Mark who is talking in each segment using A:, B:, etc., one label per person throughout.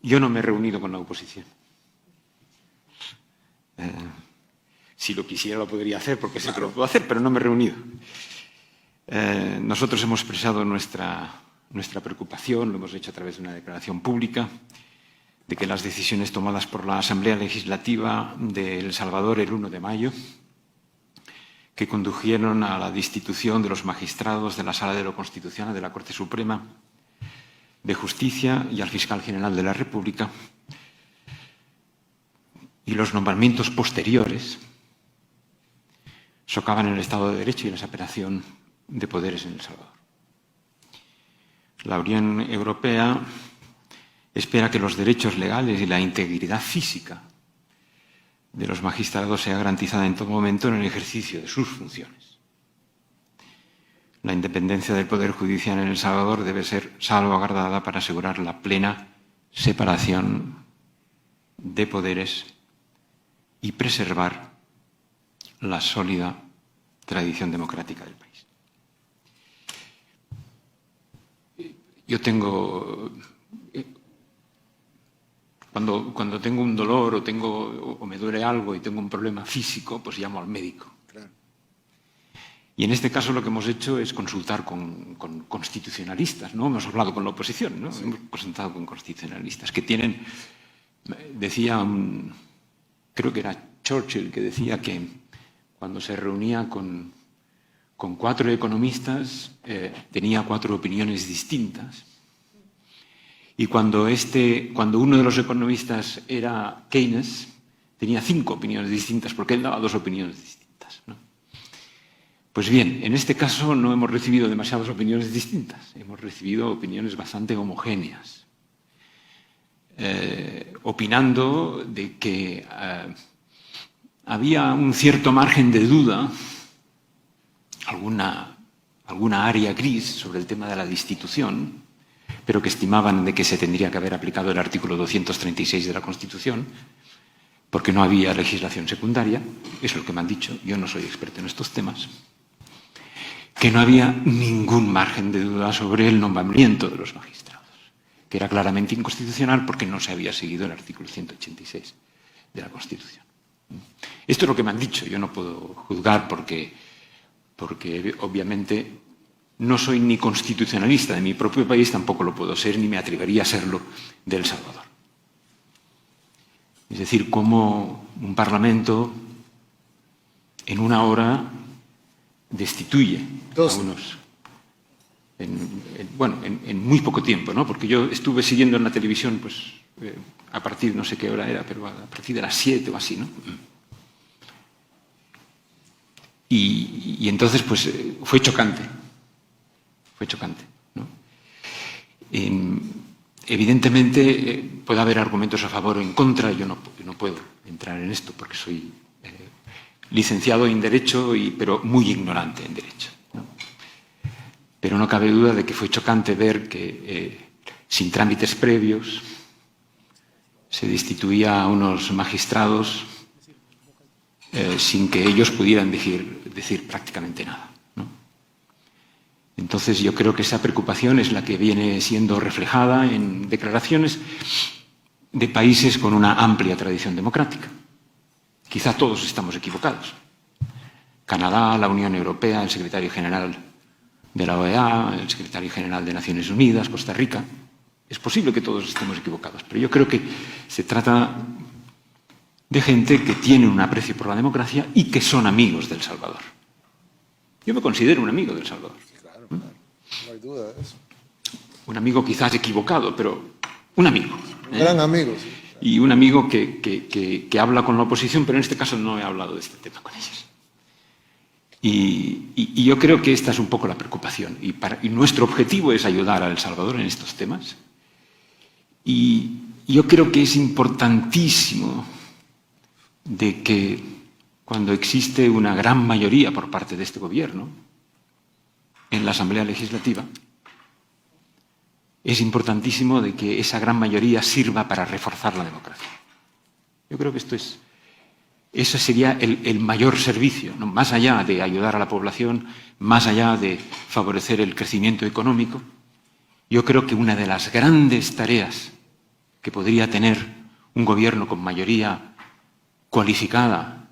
A: Yo no me he reunido con la oposición. Si lo quisiera lo podría hacer, porque sé que lo puedo hacer, pero no me he reunido. Nosotros hemos expresado nuestra preocupación, lo hemos hecho a través de una declaración pública, de que las decisiones tomadas por la Asamblea Legislativa de El Salvador el 1 de mayo, que condujeron a la destitución de los magistrados de la Sala de lo Constitucional de la Corte Suprema de Justicia y al Fiscal General de la República, y los nombramientos posteriores, socavan el Estado de Derecho y la separación de poderes en El Salvador. La Unión Europea espera que los derechos legales y la integridad física de los magistrados sea garantizada en todo momento en el ejercicio de sus funciones. La independencia del Poder Judicial en El Salvador debe ser salvaguardada para asegurar la plena separación de poderes y preservar la sólida tradición democrática del país. Yo tengo... Cuando tengo un dolor o me duele algo y tengo un problema físico, pues llamo al médico. Claro. Y en este caso lo que hemos hecho es consultar con constitucionalistas, ¿no? Hemos hablado con la oposición, ¿no? Sí. Hemos consultado con constitucionalistas que tienen, creo que era Churchill que decía que cuando se reunía con 4 economistas tenía 4 opiniones distintas. Y cuando uno de los economistas era Keynes, tenía 5 opiniones distintas, porque él daba 2 opiniones distintas, ¿no? Pues bien, en este caso no hemos recibido demasiadas opiniones distintas, hemos recibido opiniones bastante homogéneas, opinando de que había un cierto margen de duda, alguna área gris sobre el tema de la destitución, pero que estimaban de que se tendría que haber aplicado el artículo 236 de la Constitución, porque no había legislación secundaria, es lo que me han dicho, yo no soy experto en estos temas, que no había ningún margen de duda sobre el nombramiento de los magistrados, que era claramente inconstitucional porque no se había seguido el artículo 186 de la Constitución. Esto es lo que me han dicho, yo no puedo juzgar porque obviamente no soy ni constitucionalista de mi propio país, tampoco lo puedo ser, ni me atrevería a serlo de El Salvador. Es decir, cómo un parlamento en una hora destituye a unos... En muy poco tiempo, ¿no? Porque yo estuve siguiendo en la televisión, pues, a partir, no sé qué hora era, pero a partir de las 7 o así, ¿no? Y entonces, pues, fue chocante. Fue chocante, ¿no? Evidentemente, puede haber argumentos a favor o en contra. Yo no puedo entrar en esto porque soy licenciado en Derecho, pero muy ignorante en Derecho, ¿no? Pero no cabe duda de que fue chocante ver que, sin trámites previos, se destituía a unos magistrados sin que ellos pudieran decir prácticamente nada. Entonces yo creo que esa preocupación es la que viene siendo reflejada en declaraciones de países con una amplia tradición democrática. Quizá todos estamos equivocados. Canadá, la Unión Europea, el secretario general de la OEA, el secretario general de Naciones Unidas, Costa Rica. Es posible que todos estemos equivocados, pero yo creo que se trata de gente que tiene un aprecio por la democracia y que son amigos de El Salvador. Yo me considero un amigo de El Salvador.
B: No hay duda de eso.
A: Un amigo quizás equivocado, pero un amigo.
B: Un gran amigo, sí.
A: Y un amigo que habla con la oposición, pero en este caso no he hablado de este tema con ellos. Y yo creo que esta es un poco la preocupación. Y nuestro objetivo es ayudar a El Salvador en estos temas. Y yo creo que es importantísimo de que cuando existe una gran mayoría por parte de este gobierno en la Asamblea Legislativa, es importantísimo de que esa gran mayoría sirva para reforzar la democracia. Yo creo que ese sería el mayor servicio, ¿no? Más allá de ayudar a la población, más allá de favorecer el crecimiento económico. Yo creo que una de las grandes tareas que podría tener un gobierno con mayoría cualificada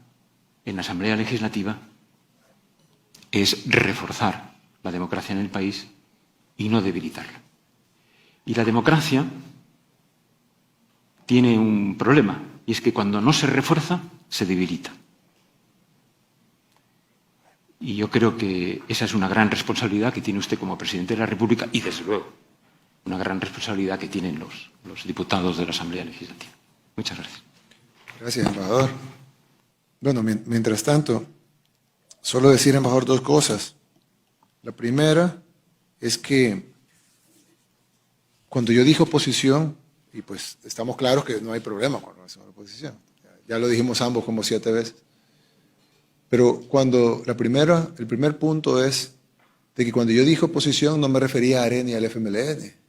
A: en la Asamblea Legislativa es reforzar la democracia en el país y no debilitarla. Y la democracia tiene un problema, y es que cuando no se refuerza, se debilita. Y yo creo que esa es una gran responsabilidad que tiene usted como presidente de la República y, desde luego, una gran responsabilidad que tienen los diputados de la Asamblea Legislativa. Muchas gracias.
B: Gracias, embajador. Bueno, mientras tanto, solo decir, embajador, dos cosas. La primera es que cuando yo dije oposición, y pues estamos claros que no hay problema con la oposición, ya lo dijimos ambos como 7 veces, pero el primer punto es de que cuando yo dije oposición no me refería a AREN ni al FMLN,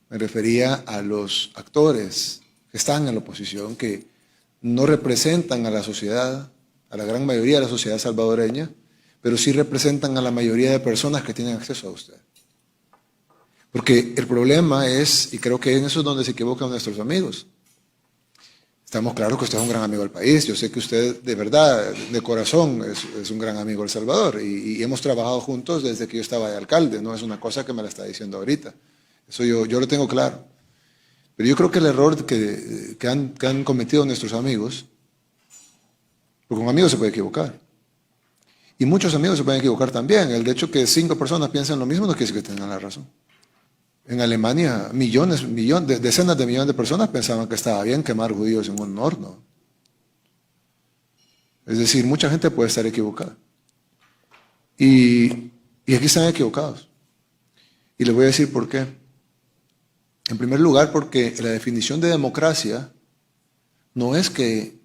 B: me refería a los actores que están en la oposición, que no representan a la sociedad, a la gran mayoría de la sociedad salvadoreña, pero sí representan a la mayoría de personas que tienen acceso a usted. Porque el problema es, y creo que en eso es donde se equivocan nuestros amigos. Estamos claros que usted es un gran amigo del país. Yo sé que usted, de verdad, de corazón, es un gran amigo de El Salvador. Y hemos trabajado juntos desde que yo estaba de alcalde. No es una cosa que me la está diciendo ahorita. Eso yo lo tengo claro. Pero yo creo que el error que han cometido nuestros amigos, porque un amigo se puede equivocar. Y muchos amigos se pueden equivocar también. El hecho que 5 personas piensen lo mismo no quiere decir que tengan la razón. En Alemania, decenas de millones de personas pensaban que estaba bien quemar judíos en un horno. Es decir, mucha gente puede estar equivocada. Y aquí están equivocados. Y les voy a decir por qué. En primer lugar, porque la definición de democracia no es que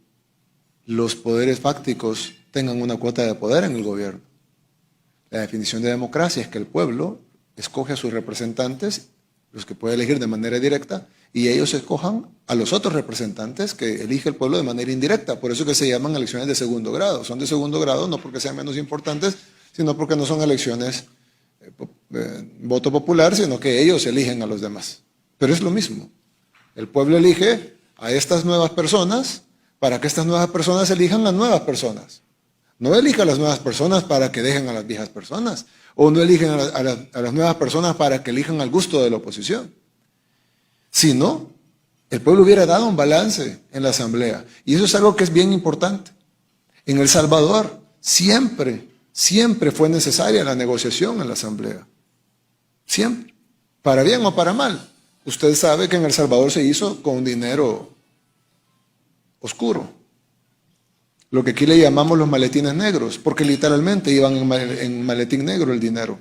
B: los poderes fácticos tengan una cuota de poder en el gobierno. La definición de democracia es que el pueblo escoge a sus representantes, los que puede elegir de manera directa, y ellos escojan a los otros representantes que elige el pueblo de manera indirecta. Por eso que se llaman elecciones de segundo grado. Son de segundo grado no porque sean menos importantes, sino porque no son elecciones voto popular, sino que ellos eligen a los demás. Pero es lo mismo. El pueblo elige a estas nuevas personas para que estas nuevas personas elijan las nuevas personas. No elige a las nuevas personas para que dejen a las viejas personas. O no eligen a las nuevas personas para que elijan al gusto de la oposición. Si no, el pueblo hubiera dado un balance en la asamblea. Y eso es algo que es bien importante. En El Salvador siempre fue necesaria la negociación en la asamblea. Siempre. Para bien o para mal. Usted sabe que en El Salvador se hizo con dinero oscuro. Lo que aquí le llamamos los maletines negros, porque literalmente iban en maletín negro el dinero.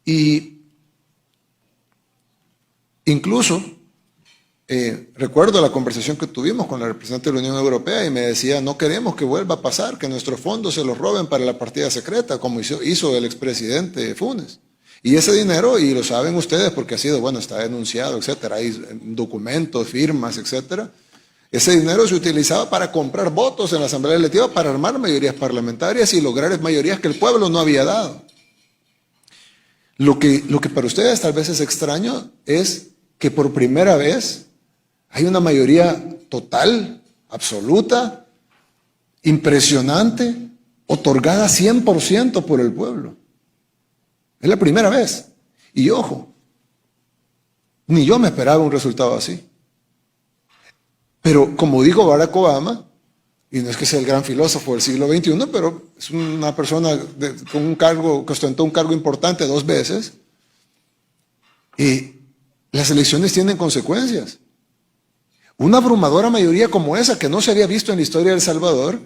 B: Y incluso, recuerdo la conversación que tuvimos con la representante de la Unión Europea y me decía, no queremos que vuelva a pasar, que nuestros fondos se los roben para la partida secreta, como hizo el expresidente Funes. Y ese dinero, y lo saben ustedes porque ha sido, bueno, está denunciado, etcétera, hay documentos, firmas, etcétera. Ese dinero se utilizaba para comprar votos en la Asamblea Legislativa, para armar mayorías parlamentarias y lograr mayorías que el pueblo no había dado. Lo que para ustedes tal vez es extraño es que por primera vez hay una mayoría total, absoluta, impresionante, otorgada 100% por el pueblo. Es la primera vez. Y ojo, ni yo me esperaba un resultado así. Pero como dijo Barack Obama, y no es que sea el gran filósofo del siglo XXI, pero es una persona con un cargo, que ostentó un cargo importante 2 veces, y las elecciones tienen consecuencias. Una abrumadora mayoría como esa, que no se había visto en la historia de El Salvador,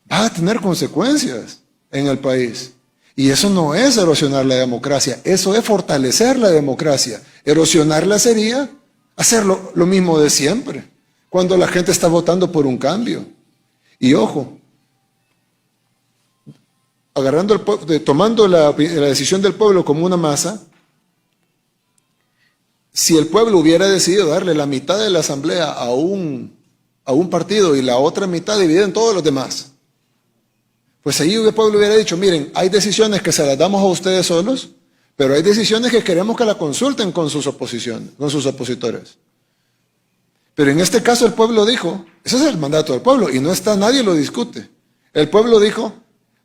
B: va a tener consecuencias en el país. Y eso no es erosionar la democracia, eso es fortalecer la democracia. Erosionarla sería hacer lo mismo de siempre, cuando la gente está votando por un cambio. Y ojo, tomando la decisión del pueblo como una masa, si el pueblo hubiera decidido darle la mitad de la asamblea a un partido y la otra mitad dividida en todos los demás, pues ahí el pueblo hubiera dicho, miren, hay decisiones que se las damos a ustedes solos, pero hay decisiones que queremos que la consulten con sus opositores. Pero en este caso el pueblo dijo, ese es el mandato del pueblo, y no está, nadie lo discute. El pueblo dijo,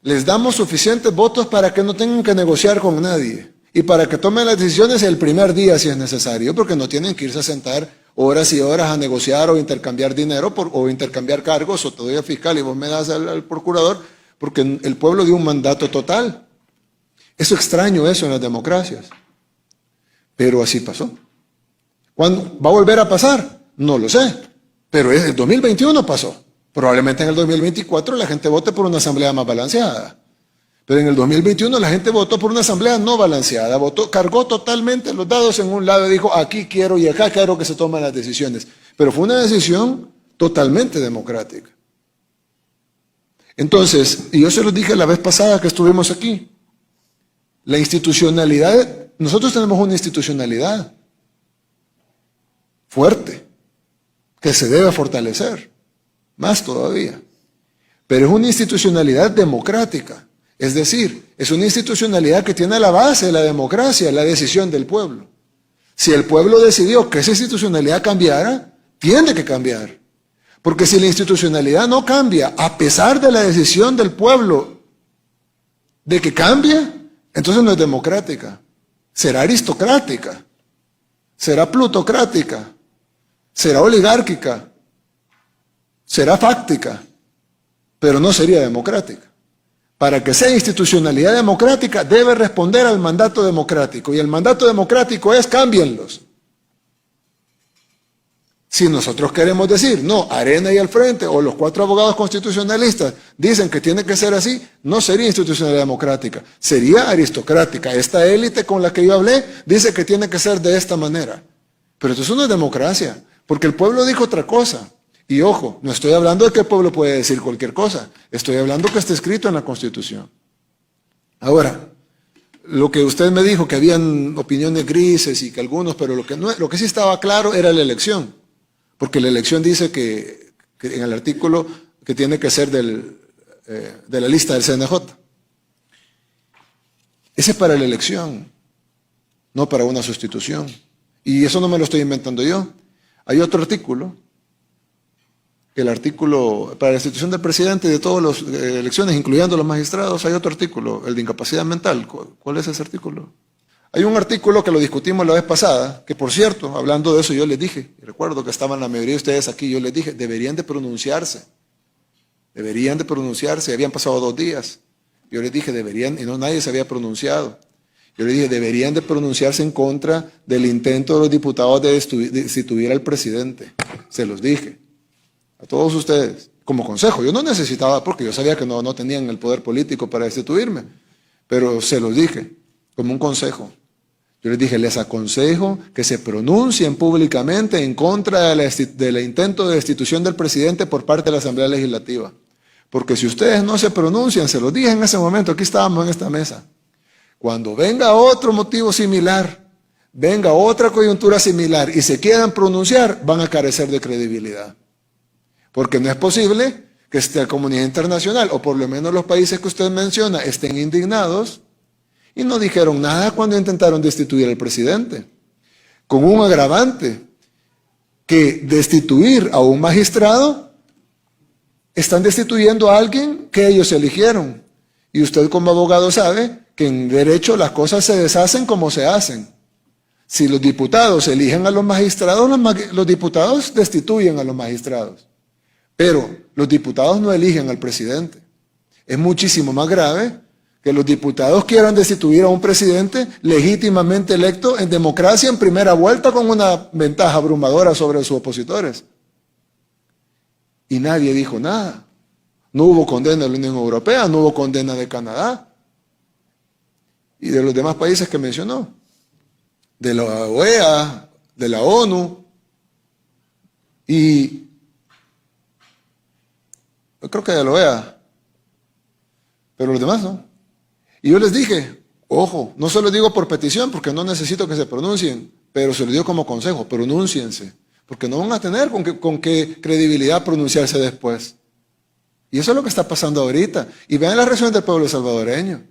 B: les damos suficientes votos para que no tengan que negociar con nadie y para que tomen las decisiones el primer día si es necesario, porque no tienen que irse a sentar horas y horas a negociar o intercambiar dinero o intercambiar cargos, o te doy al fiscal y vos me das al procurador, porque el pueblo dio un mandato total. Es extraño eso en las democracias, pero así pasó. ¿Cuándo va a volver a pasar? No lo sé, pero en el 2021 pasó. Probablemente en el 2024 la gente vote por una asamblea más balanceada. Pero en el 2021 la gente votó por una asamblea no balanceada, cargó totalmente los dados en un lado y dijo, aquí quiero y acá quiero que se tomen las decisiones. Pero fue una decisión totalmente democrática. Entonces, y yo se los dije la vez pasada que estuvimos aquí, la institucionalidad, nosotros tenemos una institucionalidad fuerte, que se debe fortalecer, más todavía. Pero es una institucionalidad democrática, es decir, es una institucionalidad que tiene la base de la democracia, la decisión del pueblo. Si el pueblo decidió que esa institucionalidad cambiara, tiene que cambiar. Porque si la institucionalidad no cambia, a pesar de la decisión del pueblo de que cambie, entonces no es democrática. Será aristocrática, será plutocrática, será oligárquica, será fáctica, pero no sería democrática. Para que sea institucionalidad democrática, debe responder al mandato democrático. Y el mandato democrático es, cámbienlos. Si nosotros queremos decir, no, Arena y al frente, o los 4 abogados constitucionalistas dicen que tiene que ser así, no sería institucionalidad democrática, sería aristocrática. Esta élite con la que yo hablé dice que tiene que ser de esta manera. Pero eso no es democracia, porque el pueblo dijo otra cosa. Y ojo, no estoy hablando de que el pueblo puede decir cualquier cosa, estoy hablando que está escrito en la Constitución. Ahora, lo que usted me dijo, que habían opiniones grises y que algunos, pero lo que sí estaba claro era la elección. Porque la elección dice que en el artículo que tiene que ser de la lista del CNJ. Ese es para la elección, no para una sustitución. Y eso no me lo estoy inventando yo. Hay otro artículo, el artículo para la institución del presidente y de todas las elecciones, incluyendo los magistrados, hay otro artículo, el de incapacidad mental. ¿Cuál es ese artículo? Hay un artículo que lo discutimos la vez pasada, que por cierto, hablando de eso yo les dije, y recuerdo que estaban la mayoría de ustedes aquí, yo les dije, deberían de pronunciarse, habían pasado 2 días, yo les dije, deberían, y no nadie se había pronunciado, yo les dije, deberían de pronunciarse en contra del intento de los diputados de destituir al presidente, se los dije, a todos ustedes, como consejo, yo no necesitaba, porque yo sabía que no tenían el poder político para destituirme, pero se los dije, como un consejo. Yo les dije, les aconsejo que se pronuncien públicamente en contra del intento de destitución del presidente por parte de la Asamblea Legislativa. Porque si ustedes no se pronuncian, se los dije en ese momento, aquí estábamos en esta mesa, cuando venga otro motivo similar, venga otra coyuntura similar y se quieran pronunciar, van a carecer de credibilidad. Porque no es posible que la comunidad internacional, o por lo menos los países que usted menciona, estén indignados y no dijeron nada cuando intentaron destituir al presidente. Con un agravante, que destituir a un magistrado, están destituyendo a alguien que ellos eligieron. Y usted como abogado sabe que en derecho las cosas se deshacen como se hacen. Si los diputados eligen a los magistrados, los diputados destituyen a los magistrados. Pero los diputados no eligen al presidente. Es muchísimo más grave que los diputados quieran destituir a un presidente legítimamente electo en democracia en primera vuelta con una ventaja abrumadora sobre sus opositores. Y nadie dijo nada. No hubo condena de la Unión Europea, no hubo condena de Canadá y de los demás países que mencionó, de la OEA, de la ONU, y yo creo que de la OEA, pero los demás no. Y yo les dije, ojo, no se lo digo por petición porque no necesito que se pronuncien, pero se lo digo como consejo, pronúnciense, porque no van a tener con qué credibilidad pronunciarse después. Y eso es lo que está pasando ahorita. Y vean la reacción del pueblo salvadoreño.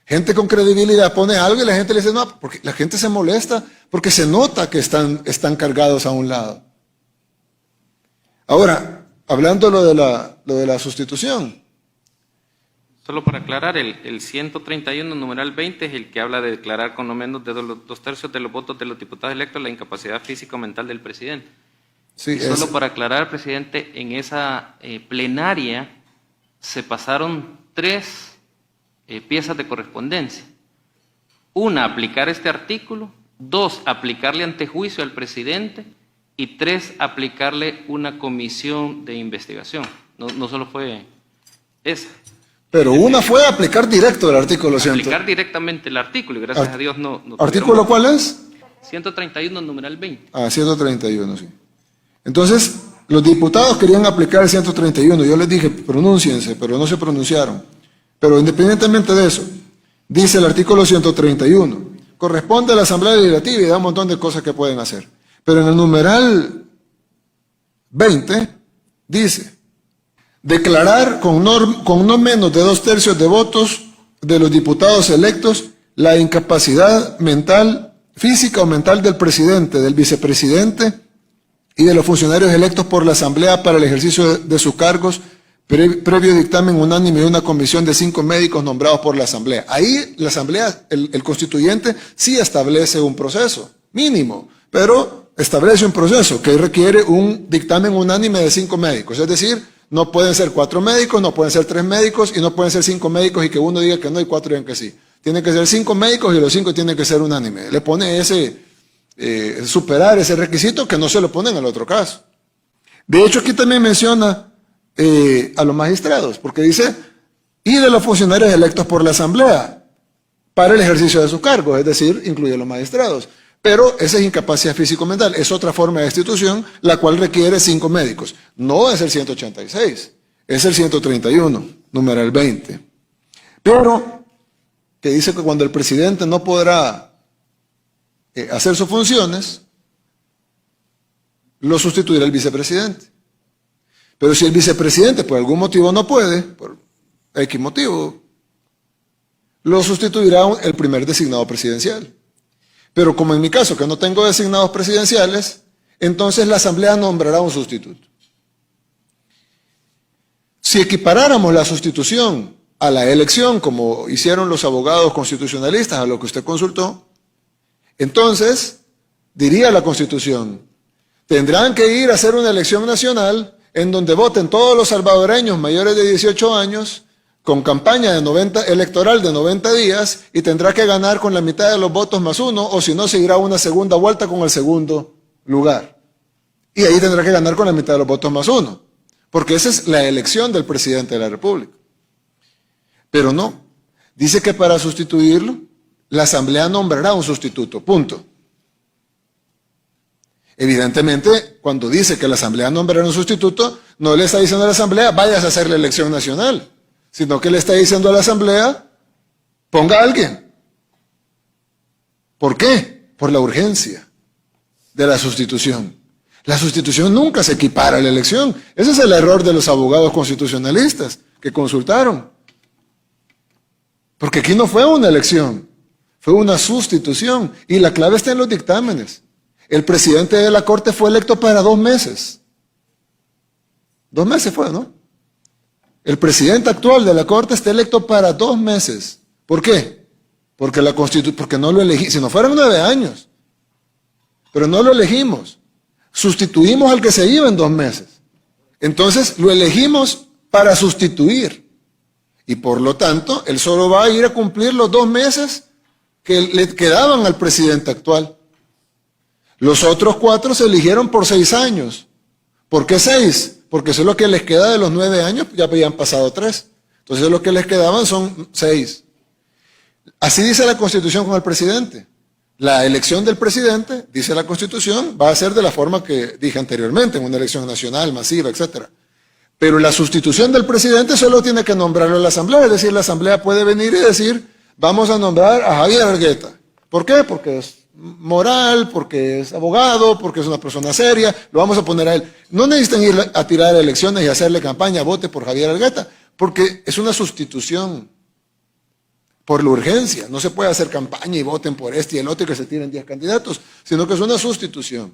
B: Gente con credibilidad pone algo y la gente le dice, no, porque la gente se molesta porque se nota que están cargados a un lado. Ahora, hablando lo de la sustitución.
C: Solo para aclarar, el 131, numeral 20, es el que habla de declarar con no menos de 2/3 de los votos de los diputados electos la incapacidad física o mental del presidente.
B: Sí,
C: y solo para aclarar, presidente, en esa plenaria se pasaron 3 piezas de correspondencia. 1, aplicar este artículo. 2, aplicarle antejuicio al presidente. Y 3, aplicarle una comisión de investigación. No solo fue esa.
B: Pero una fue aplicar directo el artículo 100.
C: Aplicar directamente el artículo, y gracias a Dios no
B: ¿Artículo cuál es?
C: 131, numeral 20.
B: 131, sí. Entonces, los diputados querían aplicar el 131. Yo les dije, pronúnciense, pero no se pronunciaron. Pero independientemente de eso, dice el artículo 131, corresponde a la Asamblea Legislativa y da un montón de cosas que pueden hacer. Pero en el numeral 20 dice, declarar con no menos de 2/3 de votos de los diputados electos la incapacidad mental, física o mental del presidente, del vicepresidente y de los funcionarios electos por la Asamblea para el ejercicio de sus cargos, previo dictamen unánime de una comisión de 5 médicos nombrados por la Asamblea. Ahí la Asamblea, el constituyente, sí establece un proceso mínimo, pero establece un proceso que requiere un dictamen unánime de 5 médicos. Es decir, no pueden ser 4 médicos, no pueden ser 3 médicos y no pueden ser 5 médicos y que uno diga que no y 4 digan que sí. Tienen que ser 5 médicos y los 5 tienen que ser unánime. Le pone superar ese requisito que no se lo ponen en el otro caso. De hecho, aquí también menciona a los magistrados, porque dice, y de los funcionarios electos por la Asamblea para el ejercicio de sus cargos, es decir, incluye a los magistrados. Pero esa es incapacidad físico-mental, es otra forma de destitución, la cual requiere 5 médicos. No es el 186, es el 131, numeral 20. Pero, que dice que cuando el presidente no podrá hacer sus funciones, lo sustituirá el vicepresidente. Pero si el vicepresidente por algún motivo no puede, por X motivo, lo sustituirá el primer designado presidencial. Pero como en mi caso, que no tengo designados presidenciales, entonces la Asamblea nombrará un sustituto. Si equiparáramos la sustitución a la elección, como hicieron los abogados constitucionalistas, a lo que usted consultó, entonces, diría la Constitución, tendrán que ir a hacer una elección nacional en donde voten todos los salvadoreños mayores de 18 años, con campaña electoral de 90 días, y tendrá que ganar con la mitad de los votos más 1, o si no, seguirá una segunda vuelta con el segundo lugar. Y ahí tendrá que ganar con la mitad de los votos más 1, porque esa es la elección del presidente de la República. Pero no, dice que para sustituirlo, la Asamblea nombrará un sustituto, punto. Evidentemente, cuando dice que la Asamblea nombrará un sustituto, no le está diciendo a la Asamblea, vayas a hacer la elección nacional, sino que le está diciendo a la Asamblea, ponga a alguien. ¿Por qué? Por la urgencia de la sustitución. La sustitución nunca se equipara a la elección. Ese es el error de los abogados constitucionalistas que consultaron. Porque aquí no fue una elección, fue una sustitución. Y la clave está en los dictámenes. El presidente de la Corte fue electo para 2 meses. 2 meses fue, ¿no? El presidente actual de la Corte está electo para 2 meses. ¿Por qué? Porque no lo elegí, si no fueran 9 años. Pero no lo elegimos. Sustituimos al que se iba en 2 meses. Entonces lo elegimos para sustituir. Y por lo tanto, él solo va a ir a cumplir los 2 meses que le quedaban al presidente actual. Los otros 4 se eligieron por 6 años. ¿Por qué 6? Porque eso es lo que les queda de los 9 años, ya habían pasado 3. Entonces lo que les quedaban son 6. Así dice la Constitución con el presidente. La elección del presidente, dice la Constitución, va a ser de la forma que dije anteriormente, en una elección nacional, masiva, etc. Pero la sustitución del presidente solo tiene que nombrarlo a la Asamblea, es decir, la Asamblea puede venir y decir, vamos a nombrar a Javier Argueta. ¿Por qué? Porque es moral, porque es abogado, porque es una persona seria, lo vamos a poner a él. No necesitan ir a tirar elecciones y hacerle campaña, vote por Javier Argueta, porque es una sustitución por la urgencia. No se puede hacer campaña y voten por este y el otro y que se tiren 10 candidatos, sino que es una sustitución.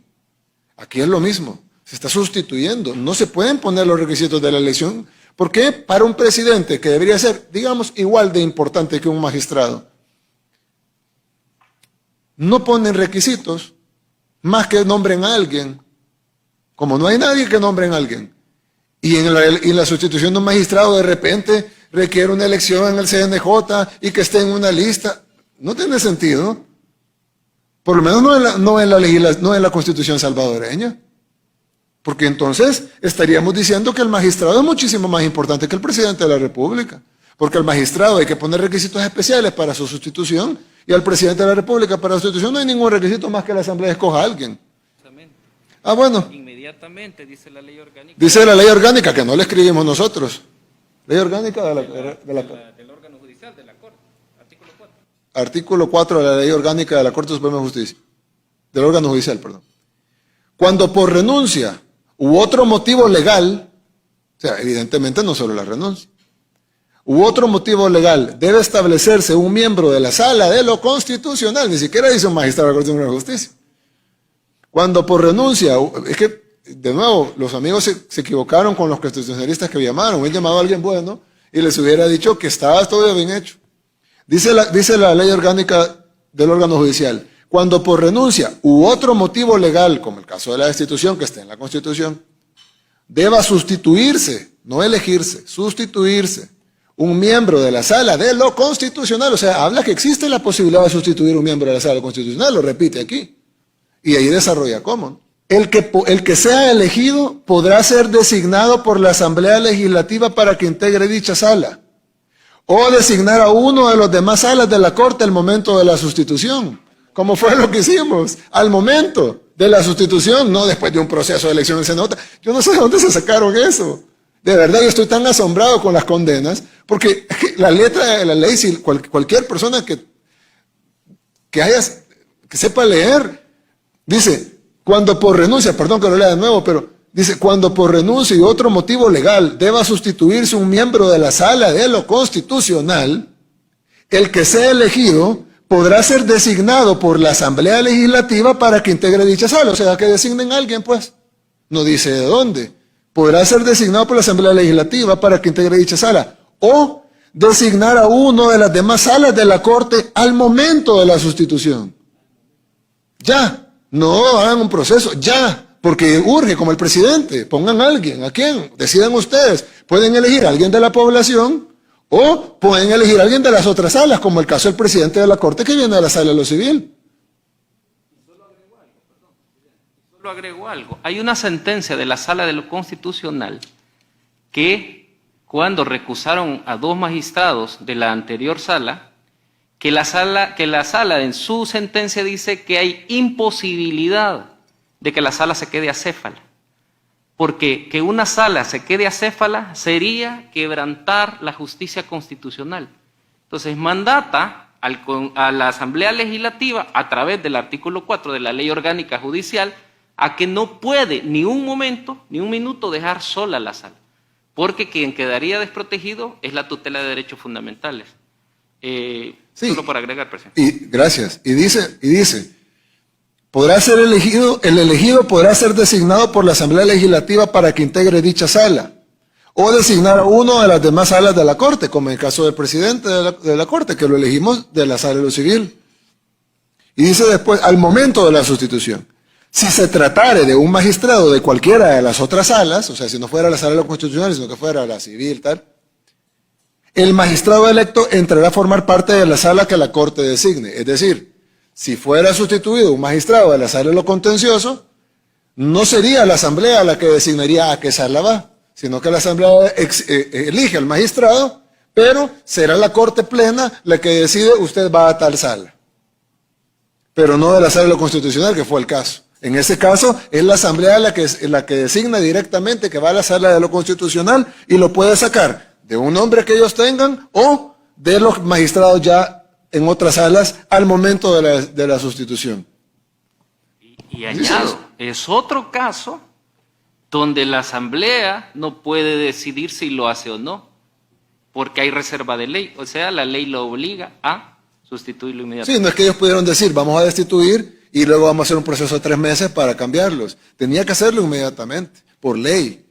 B: Aquí es lo mismo. Se está sustituyendo. No se pueden poner los requisitos de la elección. ¿Por qué? Para un presidente que debería ser, digamos, igual de importante que un magistrado, no ponen requisitos más que nombren a alguien. Como no hay nadie que nombren a alguien. Y en la sustitución de un magistrado de repente requiere una elección en el CNJ y que esté en una lista. No tiene sentido. Por lo menos no en la Constitución salvadoreña. Porque entonces estaríamos diciendo que el magistrado es muchísimo más importante que el presidente de la República. Porque al magistrado hay que poner requisitos especiales para su sustitución y al presidente de la República para la sustitución no hay ningún requisito más que la Asamblea escoja a alguien. Ah, bueno.
C: Inmediatamente, dice la ley orgánica.
B: Dice la ley orgánica que no la escribimos nosotros. Ley orgánica
C: del órgano judicial, de la Corte, artículo 4.
B: Artículo 4 de la ley orgánica de la Corte Suprema de Justicia. Del órgano judicial, perdón. Cuando por renuncia u otro motivo legal, o sea, evidentemente no solo la renuncia, u otro motivo legal, debe establecerse un miembro de la Sala de lo Constitucional, ni siquiera dice un magistrado de la Corte Suprema de Justicia. Cuando por renuncia, es que, de nuevo, los amigos se equivocaron con los constitucionalistas que llamaron, hubieran llamado a alguien bueno y les hubiera dicho que estaba todo bien hecho. Dice la ley orgánica del órgano judicial, cuando por renuncia u otro motivo legal, como el caso de la destitución que está en la Constitución, deba sustituirse, no elegirse, sustituirse, un miembro de la Sala de lo Constitucional, o sea, habla que existe la posibilidad de sustituir un miembro de la Sala de lo Constitucional, lo repite aquí, y ahí desarrolla cómo. El que sea elegido podrá ser designado por la Asamblea Legislativa para que integre dicha sala, o designar a uno de los demás salas de la Corte al momento de la sustitución, como fue lo que hicimos, al momento de la sustitución, no después de un proceso de elección en CNJ. Yo no sé de dónde se sacaron eso. De verdad, yo estoy tan asombrado con las condenas, porque la letra de la ley, si cualquier persona que sepa leer, dice, cuando por renuncia, perdón que lo lea de nuevo, pero dice, cuando por renuncia y otro motivo legal deba sustituirse un miembro de la Sala de lo Constitucional, el que sea elegido podrá ser designado por la Asamblea Legislativa para que integre dicha sala. O sea, que designen a alguien, pues. No dice de dónde. Podrá ser designado por la Asamblea Legislativa para que integre dicha sala. O designar a uno de las demás salas de la Corte al momento de la sustitución. Ya. No hagan un proceso. Ya. Porque urge, como el presidente. Pongan a alguien. ¿A quién? Decidan ustedes. Pueden elegir a alguien de la población o pueden elegir a alguien de las otras salas, como el caso del presidente de la Corte que viene de la Sala de lo Civil.
C: Solo agrego algo. Hay una sentencia de la Sala de lo Constitucional que cuando recusaron a 2 magistrados de la anterior sala, que la sala en su sentencia dice que hay imposibilidad de que la sala se quede acéfala. Porque que una sala se quede acéfala sería quebrantar la justicia constitucional. Entonces mandata a la Asamblea Legislativa, a través del artículo 4 de la Ley Orgánica Judicial, a que no puede ni un momento, ni un minuto dejar sola la sala. Porque quien quedaría desprotegido es la tutela de derechos fundamentales. Sí, solo por agregar, presidente.
B: Gracias. Y dice, podrá ser elegido, el elegido podrá ser designado por la Asamblea Legislativa para que integre dicha sala, o designar a uno de las demás salas de la Corte, como en el caso del presidente de la Corte, que lo elegimos de la Sala de lo Civil. Y dice después, al momento de la sustitución, si se tratare de un magistrado de cualquiera de las otras salas, o sea, si no fuera la Sala de lo Constitucional, sino que fuera la Civil, tal, el magistrado electo entrará a formar parte de la sala que la Corte designe. Es decir, si fuera sustituido un magistrado de la Sala de lo Contencioso, no sería la Asamblea la que designaría a qué sala va, sino que la Asamblea elige al magistrado, pero será la Corte Plena la que decide usted va a tal sala. Pero no de la Sala de lo Constitucional, que fue el caso. En ese caso, es la Asamblea la que designa directamente que va a la Sala de lo Constitucional y lo puede sacar de un nombre que ellos tengan o de los magistrados ya en otras salas al momento de la sustitución.
C: Y añado, es otro caso donde la Asamblea no puede decidir si lo hace o no, porque hay reserva de ley, o sea, la ley lo obliga a sustituirlo inmediatamente.
B: Sí, no es que ellos pudieron decir, vamos a destituir y luego vamos a hacer un proceso de 3 meses para cambiarlos. Tenía que hacerlo inmediatamente, por ley.